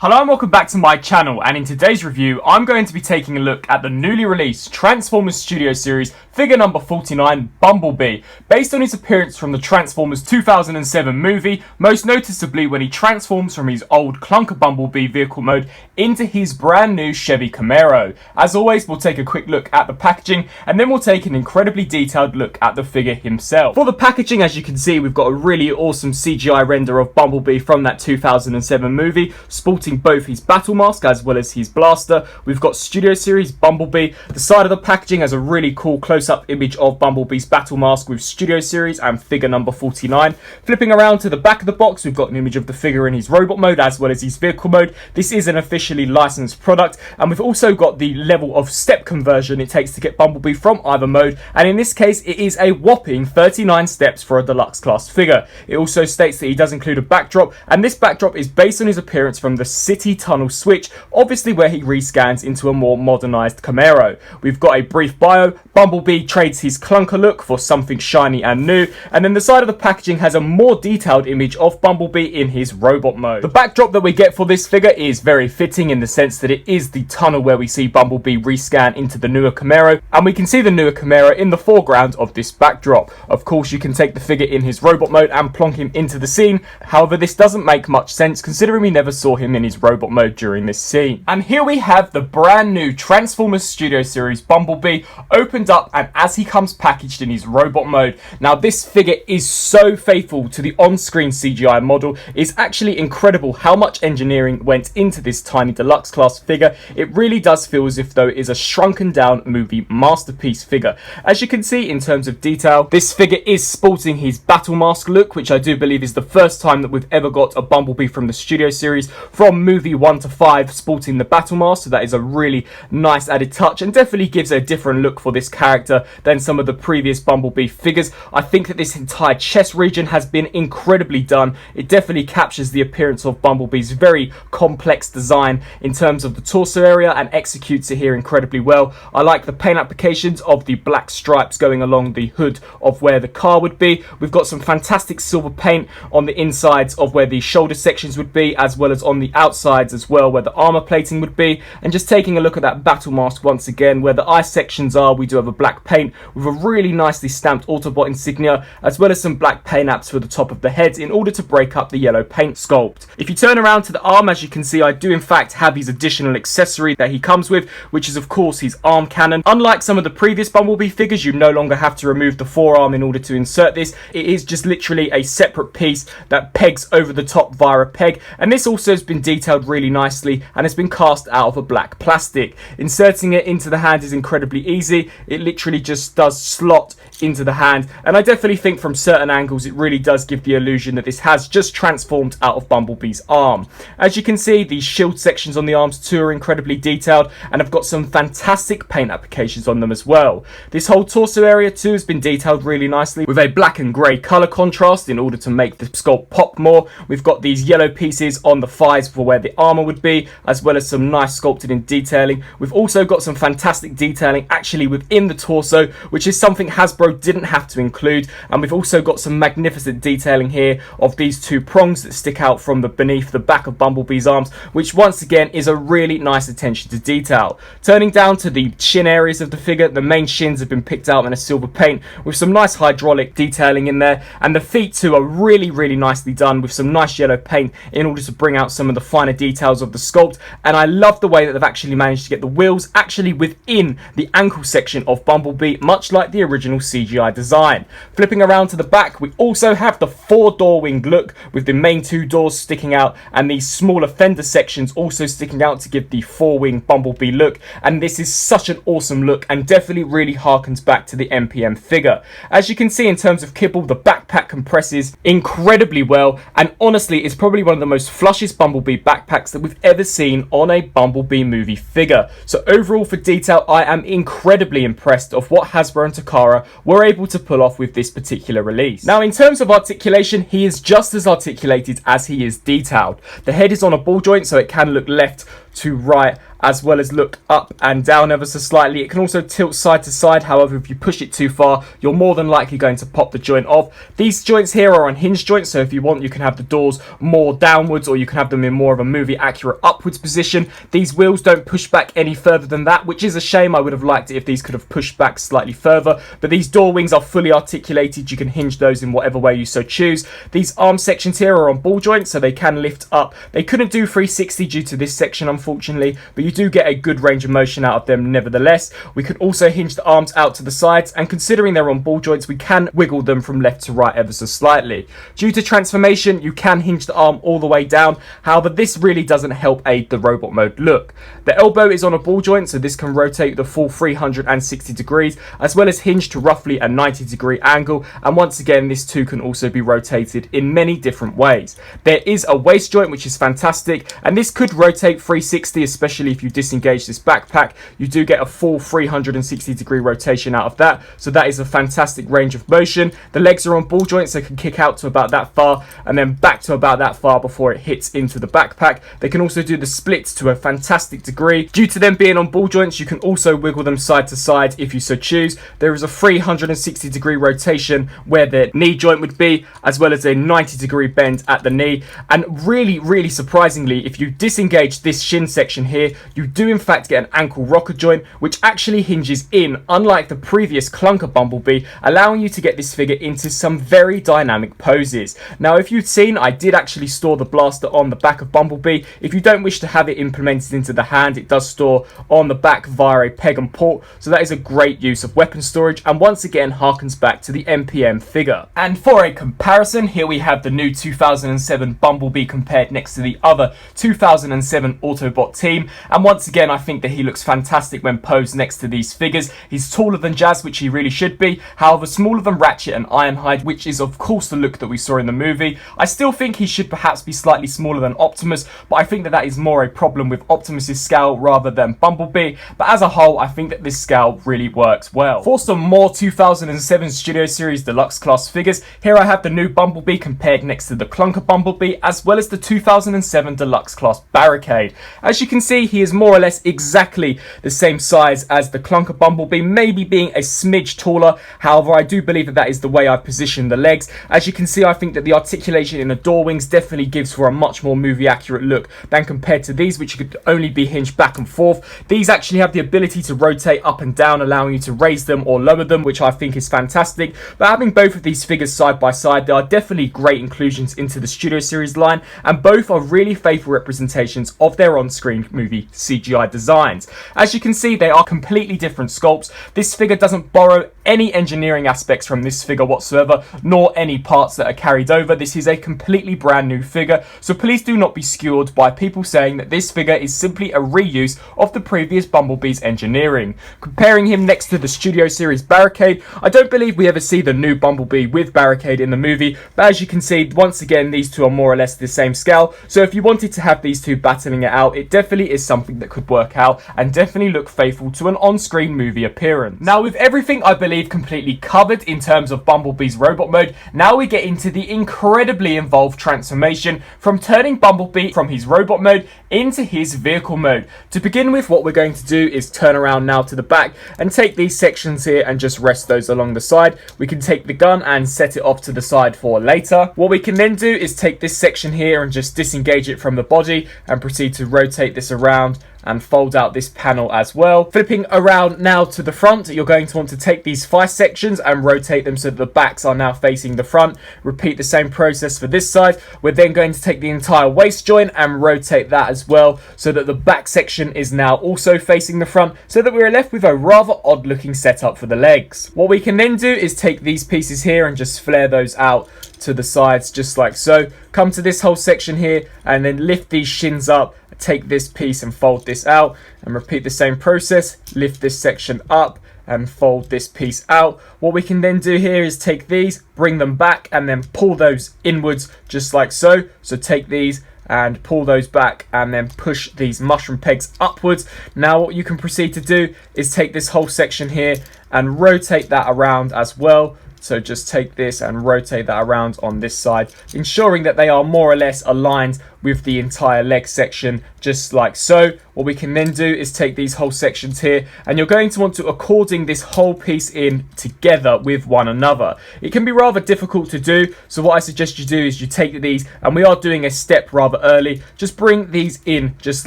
Hello and welcome back to my channel, and in today's review I'm going to be taking a look at the newly released Transformers Studio Series figure number 49, Bumblebee, based on his appearance from the Transformers 2007 movie, most noticeably when he transforms from his old clunker Bumblebee vehicle mode into his brand new Chevy Camaro. As always, we'll take a quick look at the packaging and then we'll take an incredibly detailed look at the figure himself. For the packaging, as you can see, we've got a really awesome CGI render of Bumblebee from that 2007 movie, sporting both his battle mask as well as his blaster. We've got Studio Series Bumblebee. The side of the packaging has a really cool close-up image of Bumblebee's battle mask with Studio Series and figure number 49. Flipping around to the back of the box, we've got an image of the figure in his robot mode as well as his vehicle mode. This is an officially licensed product, and we've also got the level of step conversion it takes to get Bumblebee from either mode, and in this case it is a whopping 39 steps for a deluxe class figure. It also states that he does include a backdrop, and this backdrop is based on his appearance from the City Tunnel Switch, obviously where he rescans into a more modernized Camaro. We've got a brief bio. Bumblebee trades his clunker look for something shiny and new, and then the side of the packaging has a more detailed image of Bumblebee in his robot mode. The backdrop that we get for this figure is very fitting in the sense that it is the tunnel where we see Bumblebee rescan into the newer Camaro, and we can see the newer Camaro in the foreground of this backdrop. Of course, you can take the figure in his robot mode and plonk him into the scene. However, this doesn't make much sense considering we never saw him in his robot mode during this scene. And here we have the brand new Transformers Studio Series Bumblebee opened up, and as he comes packaged in his robot mode. Now, this figure is so faithful to the on-screen CGI model. It's actually incredible how much engineering went into this tiny deluxe class figure. It really does feel as if though it is a shrunken down movie masterpiece figure. As you can see in terms of detail, this figure is sporting his battle mask look, which I do believe is the first time that we've ever got a Bumblebee from the Studio Series from movie 1 to 5 sporting the battle mask, so that is a really nice added touch and definitely gives a different look for this character than some of the previous Bumblebee figures. I think that this entire chest region has been incredibly done. It definitely captures the appearance of Bumblebee's very complex design in terms of the torso area and executes it here incredibly well. I like the paint applications of the black stripes going along the hood of where the car would be. We've got some fantastic silver paint on the insides of where the shoulder sections would be, as well as on the outsides as well where the armor plating would be. And just taking a look at that battle mask once again, where the eye sections are, we do have a black paint with a really nicely stamped Autobot insignia, as well as some black paint apps for the top of the head in order to break up the yellow paint sculpt. If you turn around to the arm, as you can see, I do in fact have his additional accessory that he comes with, which is of course his arm cannon. Unlike some of the previous Bumblebee figures, you no longer have to remove the forearm in order to insert this. It is just literally a separate piece that pegs over the top via a peg, and this also has been detailed really nicely and has been cast out of a black plastic. Inserting it into the hand is incredibly easy. It literally just does slot into the hand, and I definitely think from certain angles it really does give the illusion that this has just transformed out of Bumblebee's arm. As you can see, the shield sections on the arms too are incredibly detailed and have got some fantastic paint applications on them as well. This whole torso area too has been detailed really nicely with a black and grey colour contrast in order to make the sculpt pop more. We've got these yellow pieces on the thighs for where the armour would be, as well as some nice sculpted in detailing. We've also got some fantastic detailing actually within the torso, which is something Hasbro didn't have to include, and we've also got some magnificent detailing here of these two prongs that stick out from the beneath the back of Bumblebee's arms, which once again is a really nice attention to detail. Turning down to the shin areas of the figure, the main shins have been picked out in a silver paint with some nice hydraulic detailing in there, and the feet too are really nicely done with some nice yellow paint in order to bring out some of the finer details of the sculpt. And I love the way that they've actually managed to get the wheels actually within the ankle section of Bumblebee, much like the original CGI design. Flipping around to the back, we also have the 4-door wing look with the main 2 doors sticking out and these smaller fender sections also sticking out to give the 4-wing Bumblebee look, and this is such an awesome look and definitely really harkens back to the MPM figure. As you can see in terms of kibble, the backpack compresses incredibly well, and honestly it's probably one of the most flushest Bumblebee backpacks that we've ever seen on a Bumblebee movie figure. So overall for detail, I am incredibly impressed of what Hasbro and Takara were able to pull off with this particular release. Now in terms of articulation, he is just as articulated as he is detailed. The head is on a ball joint, so it can look left to right as well as look up and down ever so slightly. It can also tilt side to side. However, if you push it too far, you're more than likely going to pop the joint off. These joints here are unhinged joints, so if you want, you can have the doors more downwards, or you can have them in more of a movie accurate upwards position. These wheels don't push back any further than that, which is a shame. I would have liked it if these could have pushed back slightly further, but these door wings are fully articulated. You can hinge those in whatever way you so choose. These arm sections here are on ball joints, so they can lift up. They couldn't do 360 due to this section, unfortunately, but you do get a good range of motion out of them nevertheless. We can also hinge the arms out to the sides, and considering they're on ball joints, we can wiggle them from left to right ever so slightly. Due to transformation, you can hinge the arm all the way down. However, this really doesn't help aid the robot mode look. The elbow is on a ball joint, so this can rotate the full 360 degrees, as well as hinge to roughly a 90-degree angle, and once again, this too can also be rotated in many different ways. There is a waist joint, which is fantastic, and this could rotate 360, especially if you disengage this backpack. You do get a full 360-degree rotation out of that, so that is a fantastic range of motion. The legs are on ball joints, so they can kick out to about that far, and then back to about that far before it hits into the backpack. They can also do the splits to a fantastic degree. Due to them being on ball joints, you can also wiggle them side to side if you so choose. There is a 360-degree rotation where the knee joint would be, as well as a 90-degree bend at the knee. And really surprisingly, if you disengage this shin section here, you do in fact get an ankle rocker joint, which actually hinges in, unlike the previous clunker Bumblebee, allowing you to get this figure into some very dynamic poses. Now, if you've seen, I did actually store the blaster on the back of Bumblebee. If you don't wish to have it implemented into the hand, it does store on the back via a peg and port, so that is a great use of weapon storage, and once again harkens back to the MPM figure. And for a comparison, here we have the new 2007 Bumblebee compared next to the other 2007 Autobot team, and once again I think that he looks fantastic when posed next to these figures. He's taller than Jazz, which he really should be, however smaller than Ratchet and Ironhide, which is of course the look that we saw in the movie. I still think he should perhaps be slightly smaller than Optimus, but I think that that is more a problem with Optimus's scale rather than Bumblebee, but as a whole I think that this scale really works well. For some more 2007 Studio Series Deluxe class figures, here I have the new Bumblebee compared next to the clunker Bumblebee, as well as the 2007 Deluxe class Barricade. As you can see, he is more or less exactly the same size as the clunker Bumblebee, maybe being a smidge taller. However, I do believe that that is the way I position the legs. As you can see, I think that the articulation in the door wings definitely gives for a much more movie accurate look than compared to these, which could only be hinged back and forth. These actually have the ability to rotate up and down, allowing you to raise them or lower them, which I think is fantastic. But having both of these figures side by side, they are definitely great inclusions into the Studio Series line, and both are really faithful representations of their on-screen movie CGI designs. As you can see, they are completely different sculpts. This figure doesn't borrow any engineering aspects from this figure whatsoever, nor any parts that are carried over. This is a completely brand new figure, so please do not be skewered by people saying that this figure is simply a reuse of the previous Bumblebee's engineering. Comparing him next to the Studio Series Barricade, I don't believe we ever see the new Bumblebee with Barricade in the movie, but as you can see, once again, these two are more or less the same scale, so if you wanted to have these two battling it out, it definitely is something that could work out and definitely look faithful to an on-screen movie appearance. Now, with everything I believe completely covered in terms of Bumblebee's robot mode, now we get into the incredibly involved transformation from turning Bumblebee from his robot mode into his vehicle mode. To begin with, what we're going to do is turn around now to the back and take these sections here and just rest those along the side. We can take the gun and set it off to the side for later. What we can then do is take this section here and just disengage it from the body and proceed to rotate this around and fold out this panel as well. Flipping around now to the front, you're going to want to take these 5 sections and rotate them so that the backs are now facing the front. Repeat the same process for this side. We're then going to take the entire waist joint and rotate that as well so that the back section is now also facing the front, so that we're left with a rather odd looking setup for the legs. What we can then do is take these pieces here and just flare those out to the sides just like so. Come to this whole section here and then lift these shins up, take this piece and fold this out, and repeat the same process. Lift this section up and fold this piece out. What we can then do here is take these, bring them back, and then pull those inwards just like so. So take these and pull those back and then push these mushroom pegs upwards. Now what you can proceed to do is take this whole section here and rotate that around as well. So just take this and rotate that around on this side, ensuring that they are more or less aligned with the entire leg section, just like so. What we can then do is take these whole sections here, and you're going to want to according this whole piece in together with one another. It can be rather difficult to do, so what I suggest you do is you take these, and we are doing a step rather early, just bring these in just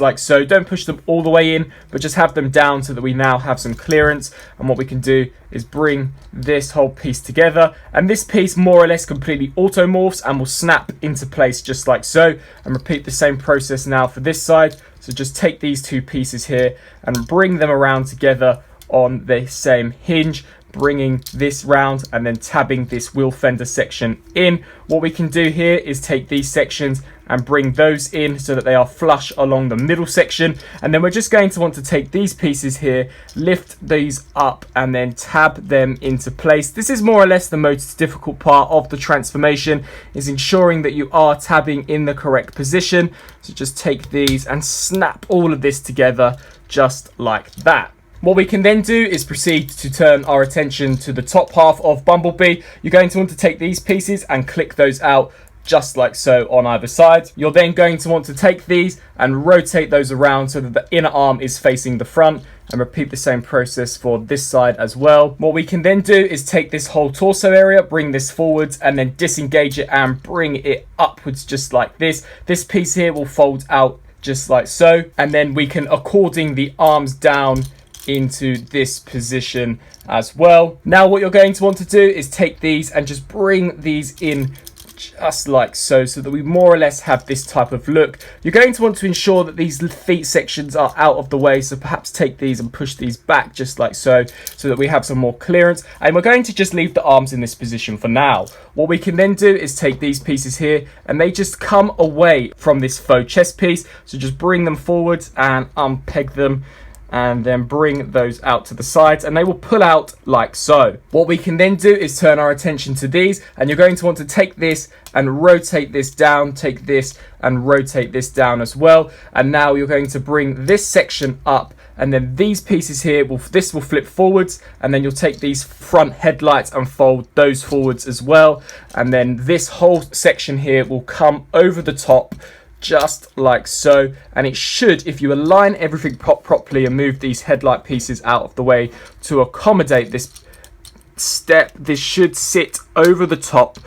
like so. Don't push them all the way in, but just have them down so that we now have some clearance. And what we can do is bring this whole piece together, and this piece more or less completely automorphs and will snap into place just like so. And repeat the same process now for this side. So just take these two pieces here and bring them around together on the same hinge, bringing this round and then tabbing this wheel fender section in. What we can do here is take these sections and bring those in so that they are flush along the middle section, and then we're just going to want to take these pieces here, lift these up and then tab them into place. This is more or less the most difficult part of the transformation, is ensuring that you are tabbing in the correct position. So just take these and snap all of this together just like that. What we can then do is proceed to turn our attention to the top half of Bumblebee. You're going to want to take these pieces and click those out just like so on either side. You're then going to want to take these and rotate those around so that the inner arm is facing the front, and repeat the same process for this side as well. What we can then do is take this whole torso area, bring this forwards and then disengage it and bring it upwards just like this. This piece here will fold out just like so, and then we can according the arms down into this position as well. Now what you're going to want to do is take these and just bring these in just like so, so that we more or less have this type of look. You're going to want to ensure that these feet sections are out of the way, so perhaps take these and push these back just like so, so that we have some more clearance. And we're going to just leave the arms in this position for now. What we can then do is take these pieces here, and they just come away from this faux chest piece, so just bring them forwards and unpeg them, and then bring those out to the sides, and they will pull out like so. What we can then do is turn our attention to these, and you're going to want to take this and rotate this down, take this and rotate this down as well. And now you're going to bring this section up, and then these pieces here, this will flip forwards, and then you'll take these front headlights and fold those forwards as well. And then this whole section here will come over the top just like so, and it should, if you align everything properly and move these headlight pieces out of the way to accommodate this step, this should sit over the top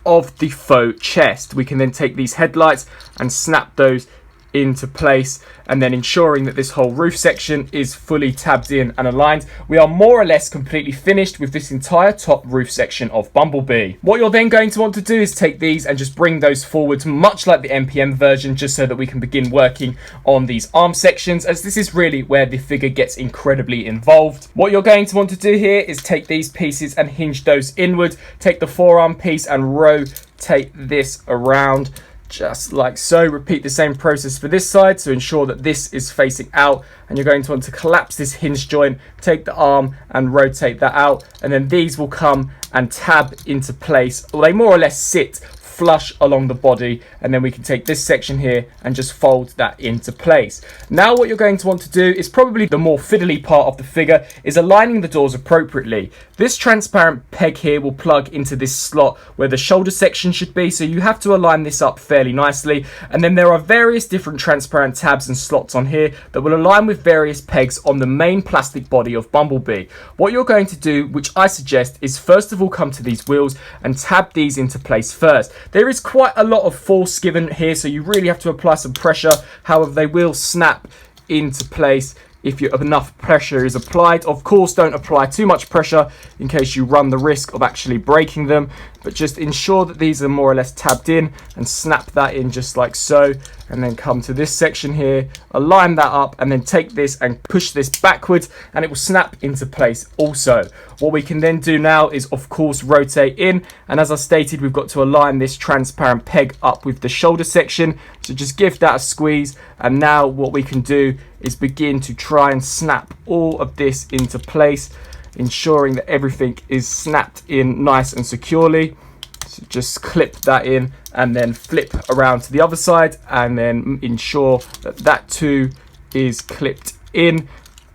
of the faux chest. We can then take these headlights and snap those into place, and then ensuring that this whole roof section is fully tabbed in and aligned. We are more or less completely finished with this entire top roof section of Bumblebee. What you're then going to want to do is take these and just bring those forwards, much like the NPM version, just so that we can begin working on these arm sections, as this is really where the figure gets incredibly involved. What you're going to want to do here is take these pieces and hinge those inward, take the forearm piece and rotate this around just like so. Repeat the same process for this side, so ensure that this is facing out, and you're going to want to collapse this hinge joint, take the arm and rotate that out, and then these will come and tab into place. Well, they more or less sit flush along the body, and then we can take this section here and just fold that into place. Now what you're going to want to do is probably the more fiddly part of the figure, is aligning the doors appropriately. This transparent peg here will plug into this slot where the shoulder section should be, so you have to align this up fairly nicely. And then there are various different transparent tabs and slots on here that will align with various pegs on the main plastic body of Bumblebee. What you're going to do, which I suggest, is first of all come to these wheels and tab these into place first. There is quite a lot of force given here, so you really have to apply some pressure. However, they will snap into place if enough pressure is applied. Of course, don't apply too much pressure in case you run the risk of actually breaking them, but just ensure that these are more or less tabbed in and snap that in just like so. And then come to this section here, align that up, and then take this and push this backwards, and it will snap into place also. What we can then do now is, of course, rotate in, and as I stated, we've got to align this transparent peg up with the shoulder section, so just give that a squeeze. And now what we can do is begin to try and snap all of this into place, ensuring that everything is snapped in nice and securely. So just clip that in and then flip around to the other side, and then ensure that that too is clipped in,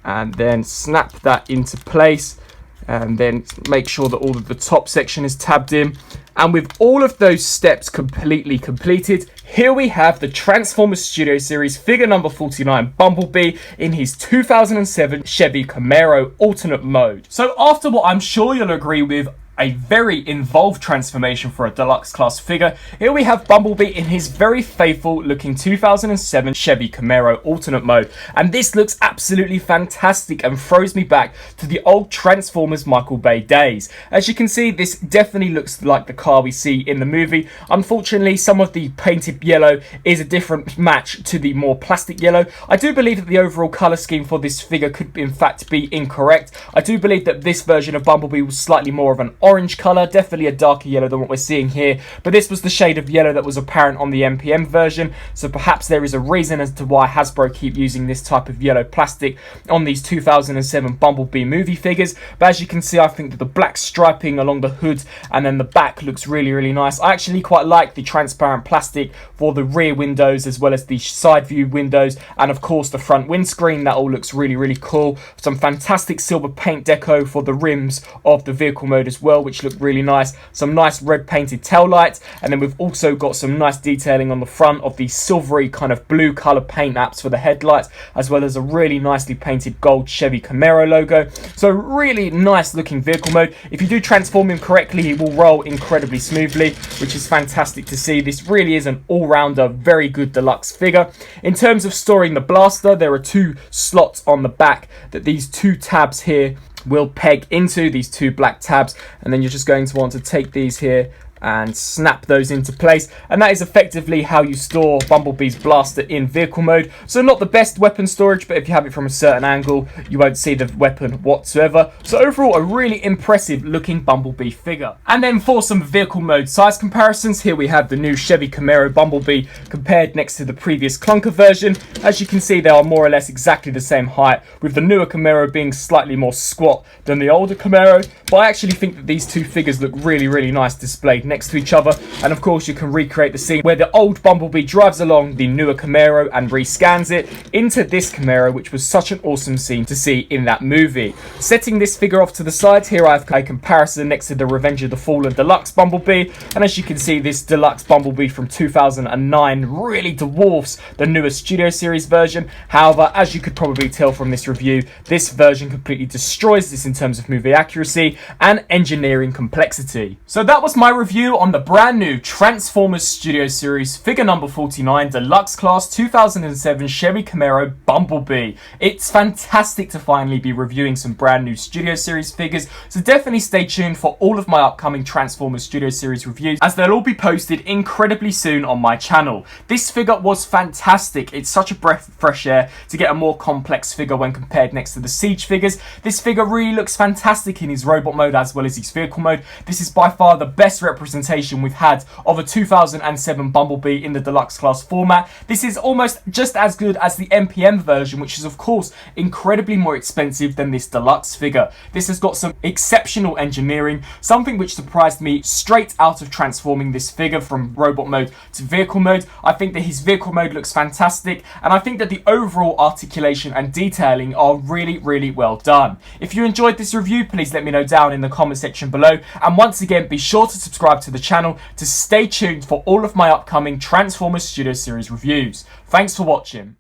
and then snap that into place, and then make sure that all of the top section is tabbed in. And with all of those steps completely completed, here we have the Transformers Studio Series figure number 49, Bumblebee, in his 2007 Chevy Camaro alternate mode. So after what I'm sure you'll agree with, a very involved transformation for a deluxe class figure, here we have Bumblebee in his very faithful looking 2007 Chevy Camaro alternate mode, and this looks absolutely fantastic and throws me back to the old Transformers Michael Bay days. As you can see, this definitely looks like the car we see in the movie. Unfortunately, some of the painted yellow is a different match to the more plastic yellow. I do believe that the overall colour scheme for this figure could in fact be incorrect. I do believe that this version of Bumblebee was slightly more of an orange colour, definitely a darker yellow than what we're seeing here, but this was the shade of yellow that was apparent on the MPM version, so perhaps there is a reason as to why Hasbro keep using this type of yellow plastic on these 2007 Bumblebee movie figures. But as you can see, I think that the black striping along the hood and then the back looks really nice. I actually quite like the transparent plastic for the rear windows as well as the side view windows, and of course the front windscreen. That all looks really cool. Some fantastic silver paint deco for the rims of the vehicle mode as well, which look really nice. Some nice red painted tail lights, and then we've also got some nice detailing on the front of the silvery kind of blue color paint apps for the headlights, as well as a really nicely painted gold Chevy Camaro logo. So really nice looking vehicle mode. If you do transform him correctly, he will roll incredibly smoothly, which is fantastic to see. This really is an all-rounder, very good deluxe figure. In terms of storing the blaster, there are two slots on the back that these two tabs here will peg into, these two black tabs, and then you're just going to want to take these here and snap those into place, and that is effectively how you store Bumblebee's blaster in vehicle mode. So not the best weapon storage, but if you have it from a certain angle, you won't see the weapon whatsoever. So overall, a really impressive looking Bumblebee figure. And then for some vehicle mode size comparisons, here we have the new Chevy Camaro Bumblebee compared next to the previous clunker version. As you can see, they are more or less exactly the same height, with the newer Camaro being slightly more squat than the older Camaro. But I actually think that these two figures look really nice displayed next to each other, and of course you can recreate the scene where the old Bumblebee drives along the newer Camaro and rescans it into this Camaro, which was such an awesome scene to see in that movie. Setting this figure off to the side, here I have a comparison next to the Revenge of the Fallen Deluxe Bumblebee, and as you can see, this Deluxe Bumblebee from 2009 really dwarfs the newer Studio Series version. However, as you could probably tell from this review, this version completely destroys this in terms of movie accuracy and engineering complexity. So that was my review on the brand new Transformers Studio Series figure number 49 Deluxe Class 2007 Chevy Camaro Bumblebee. It's fantastic to finally be reviewing some brand new Studio Series figures, so definitely stay tuned for all of my upcoming Transformers Studio Series reviews, as they'll all be posted incredibly soon on my channel. This figure was fantastic. It's such a breath of fresh air to get a more complex figure when compared next to the Siege figures. This figure really looks fantastic in his robot mode as well as his vehicle mode. This is by far the best representation we've had of a 2007 Bumblebee in the deluxe class format. This is almost just as good as the MPM version, which is of course incredibly more expensive than this deluxe figure. This has got some exceptional engineering, something which surprised me straight out of transforming this figure from robot mode to vehicle mode. I think that his vehicle mode looks fantastic, and I think that the overall articulation and detailing are really well done. If you enjoyed this review, please let me know down in the comment section below, and once again, be sure to subscribe to the channel to stay tuned for all of my upcoming Transformers Studio Series reviews. Thanks for watching.